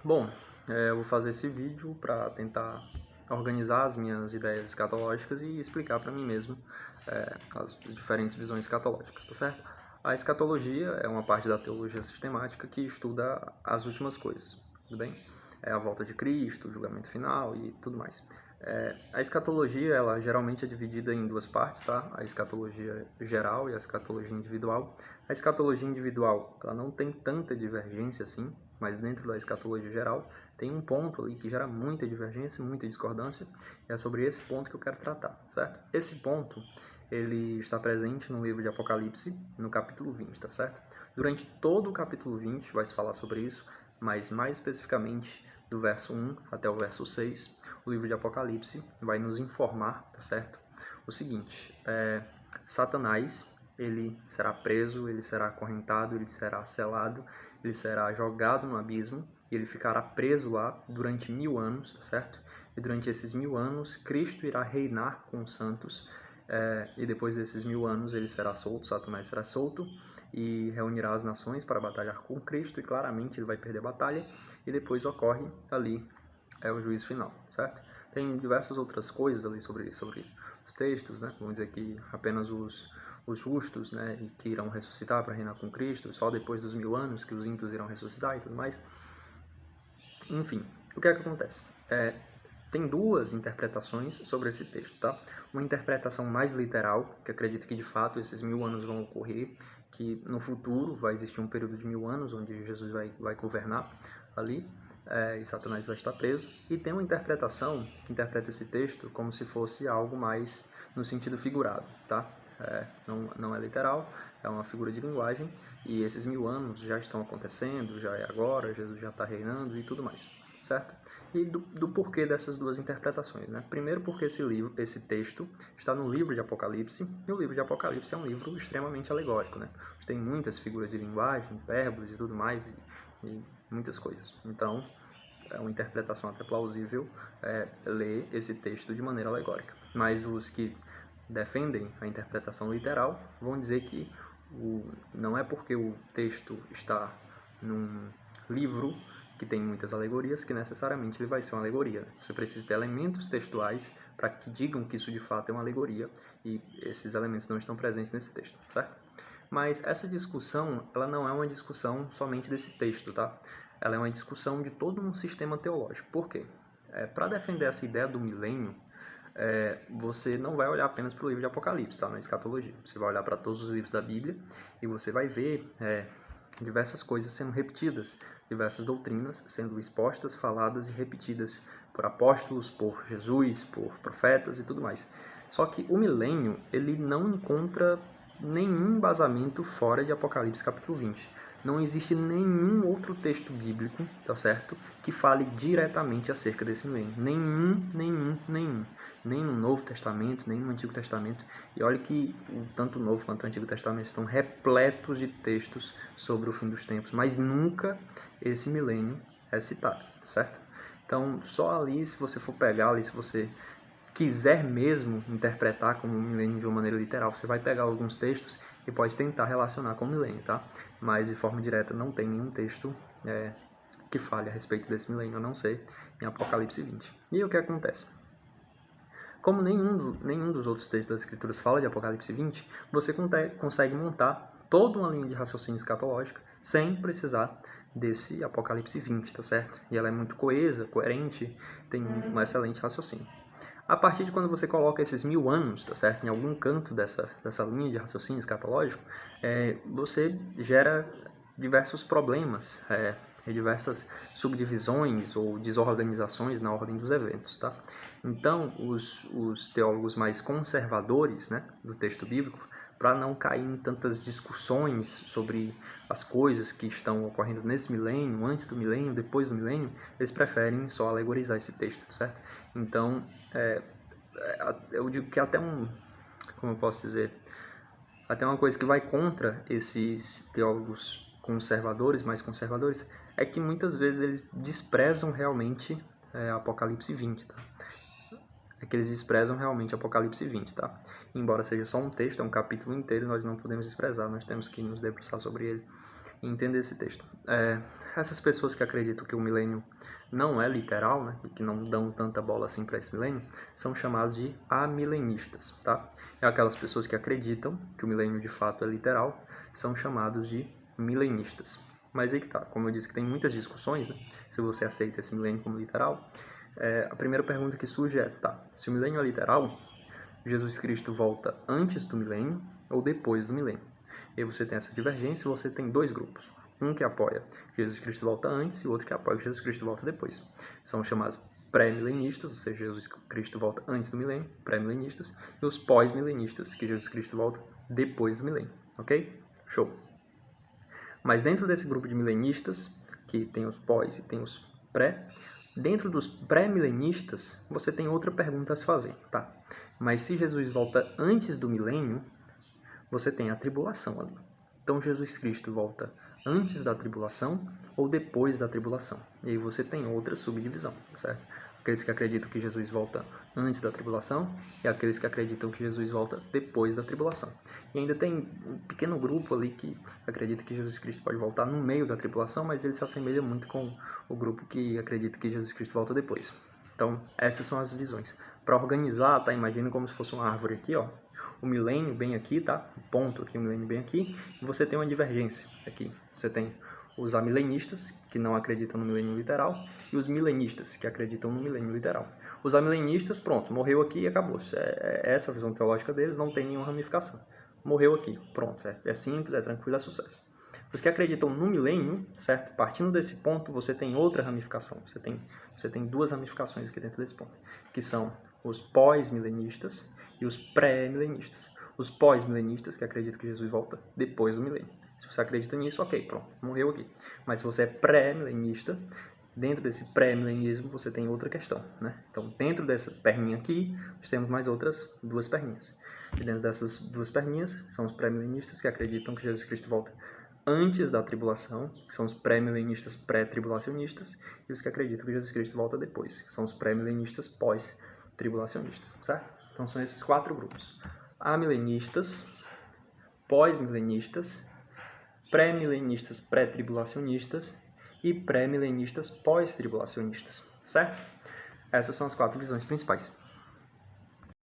Bom, eu vou fazer esse vídeo para tentar organizar as minhas ideias escatológicas e explicar para mim mesmo as diferentes visões escatológicas, tá certo? A escatologia é uma parte da teologia sistemática que estuda as últimas coisas, tudo bem? É a volta de Cristo, o julgamento final e tudo mais. A escatologia, ela geralmente é dividida em duas partes, tá? A escatologia geral e a escatologia individual. A escatologia individual, ela não tem tanta divergência assim, mas dentro da escatologia geral tem um ponto ali que gera muita divergência, muita discordância, e é sobre esse ponto que eu quero tratar, certo? Esse ponto, ele está presente no livro de Apocalipse, no capítulo 20, tá certo? Durante todo o capítulo 20 vai se falar sobre isso, mas mais especificamente do verso 1 até o verso 6, o livro de Apocalipse vai nos informar, tá certo? O seguinte, Satanás, ele será preso, ele será acorrentado, ele será selado, ele será jogado no abismo e ele ficará preso lá durante 1000 anos, tá certo? E durante esses 1000 anos, Cristo irá reinar com os santos e depois desses 1000 anos ele será solto, Satanás será solto e reunirá as nações para batalhar com Cristo e claramente ele vai perder a batalha e depois ocorre ali o juízo final, certo? Tem diversas outras coisas ali sobre os textos, né? Vamos dizer que apenas os justos, né, que irão ressuscitar para reinar com Cristo, só depois dos 1000 anos que os ímpios irão ressuscitar e tudo mais. Enfim, o que é que acontece? Tem duas interpretações sobre esse texto, tá? Uma interpretação mais literal, que acredita que de fato esses 1000 anos vão ocorrer, que no futuro vai existir um período de 1000 anos onde Jesus vai governar ali, e Satanás vai estar preso. E tem uma interpretação que interpreta esse texto como se fosse algo mais no sentido figurado, tá? Não é literal, é uma figura de linguagem, e esses 1000 anos já estão acontecendo, já é agora, Jesus já está reinando e tudo mais, certo? E do porquê dessas duas interpretações, né? Primeiro porque esse texto está no livro de Apocalipse, e o livro de Apocalipse é um livro extremamente alegórico, né? Tem muitas figuras de linguagem, hipérboles e tudo mais, e muitas coisas. Então, é uma interpretação até plausível ler esse texto de maneira alegórica. Mas os que defendem a interpretação literal vão dizer que não é porque o texto está num livro que tem muitas alegorias que necessariamente ele vai ser uma alegoria. Você precisa de elementos textuais para que digam que isso de fato é uma alegoria e esses elementos não estão presentes nesse texto, certo? Mas essa discussão, ela não é uma discussão somente desse texto, tá? Ela é uma discussão de todo um sistema teológico. Por quê? Para defender essa ideia do milênio, você não vai olhar apenas para o livro de Apocalipse, tá? Na escatologia. Você vai olhar para todos os livros da Bíblia e você vai ver diversas coisas sendo repetidas, diversas doutrinas sendo expostas, faladas e repetidas por apóstolos, por Jesus, por profetas e tudo mais. Só que o milênio, ele não encontra nenhum embasamento fora de Apocalipse capítulo 20. Não existe nenhum outro texto bíblico, tá certo, que fale diretamente acerca desse milênio. Nenhum. Nem no Novo Testamento, nem no Antigo Testamento. E olha que tanto o Novo quanto o Antigo Testamento estão repletos de textos sobre o fim dos tempos, mas nunca esse milênio é citado, certo? Então, só ali, se você for pegar ali, se você quiser mesmo interpretar como um milênio de uma maneira literal, você vai pegar alguns textos e pode tentar relacionar com o milênio, tá? Mas de forma direta não tem nenhum texto que fale a respeito desse milênio, a não ser em Apocalipse 20. E o que acontece? Como nenhum dos outros textos das Escrituras fala de Apocalipse 20, você consegue montar toda uma linha de raciocínio escatológica sem precisar desse Apocalipse 20, tá certo? E ela é muito coesa, coerente, tem um excelente raciocínio. A partir de quando você coloca esses 1000 anos, tá certo, em algum canto dessa linha de raciocínio escatológico, você gera diversos problemas, diversas subdivisões ou desorganizações na ordem dos eventos, tá? Então, os teólogos mais conservadores, né, do texto bíblico, para não cair em tantas discussões sobre as coisas que estão ocorrendo nesse milênio, antes do milênio, depois do milênio, eles preferem só alegorizar esse texto, certo? Então, eu digo que até como eu posso dizer, até uma coisa que vai contra esses teólogos conservadores, mais conservadores, é que muitas vezes eles desprezam realmente Apocalipse 20, tá? É que eles desprezam realmente Apocalipse 20, tá? Embora seja só um texto, é um capítulo inteiro, nós não podemos desprezar, nós temos que nos debruçar sobre ele. e entender esse texto. Essas pessoas que acreditam que o milênio não é literal, né, e que não dão tanta bola assim para esse milênio, são chamados de amilenistas, tá? É aquelas pessoas que acreditam que o milênio de fato é literal, são chamados de milenistas. Mas aí que tá, como eu disse que tem muitas discussões, né, se você aceita esse milênio como literal, a primeira pergunta que surge é, tá, se o milênio é literal, Jesus Cristo volta antes do milênio ou depois do milênio? E aí você tem essa divergência e você tem dois grupos. Um que apoia que Jesus Cristo volta antes e o outro que apoia que Jesus Cristo volta depois. São chamados pré-milenistas, ou seja, Jesus Cristo volta antes do milênio, pré-milenistas, e os pós-milenistas, que Jesus Cristo volta depois do milênio. Ok? Show! Mas dentro desse grupo de milenistas, que tem os pós e tem os pré, dentro dos pré-milenistas, você tem outra pergunta a se fazer, tá? Mas se Jesus volta antes do milênio, você tem a tribulação ali. Então Jesus Cristo volta antes da tribulação ou depois da tribulação. E aí você tem outra subdivisão, certo? Aqueles que acreditam que Jesus volta antes da tribulação e aqueles que acreditam que Jesus volta depois da tribulação. E ainda tem um pequeno grupo ali que acredita que Jesus Cristo pode voltar no meio da tribulação, mas ele se assemelha muito com o grupo que acredita que Jesus Cristo volta depois. Então, essas são as visões. Para organizar, tá? Imagina como se fosse uma árvore aqui, ó. O milênio bem aqui, tá? O ponto aqui, o milênio bem aqui. E você tem uma divergência aqui. Você tem os amilenistas, que não acreditam no milênio literal, e os milenistas, que acreditam no milênio literal. Os amilenistas, pronto, morreu aqui e acabou. Essa a visão teológica deles, não tem nenhuma ramificação. Morreu aqui, pronto. É simples, é tranquilo, é sucesso. Os que acreditam no milênio, certo? Partindo desse ponto, você tem outra ramificação. Você tem duas ramificações aqui dentro desse ponto, que são os pós-milenistas e os pré-milenistas. Os pós-milenistas, que acreditam que Jesus volta depois do milênio. Se você acredita nisso, ok, pronto, morreu aqui. Mas se você é pré-milenista, dentro desse pré-milenismo você tem outra questão, né? Então, dentro dessa perninha aqui, nós temos mais outras duas perninhas. E dentro dessas duas perninhas são os pré-milenistas que acreditam que Jesus Cristo volta antes da tribulação, que são os pré-milenistas pré-tribulacionistas, e os que acreditam que Jesus Cristo volta depois, que são os pré-milenistas pós-tribulacionistas, certo? Então são esses quatro grupos: amilenistas, pós-milenistas, pré-milenistas pré-tribulacionistas e pré-milenistas pós-tribulacionistas, certo? Essas são as quatro visões principais.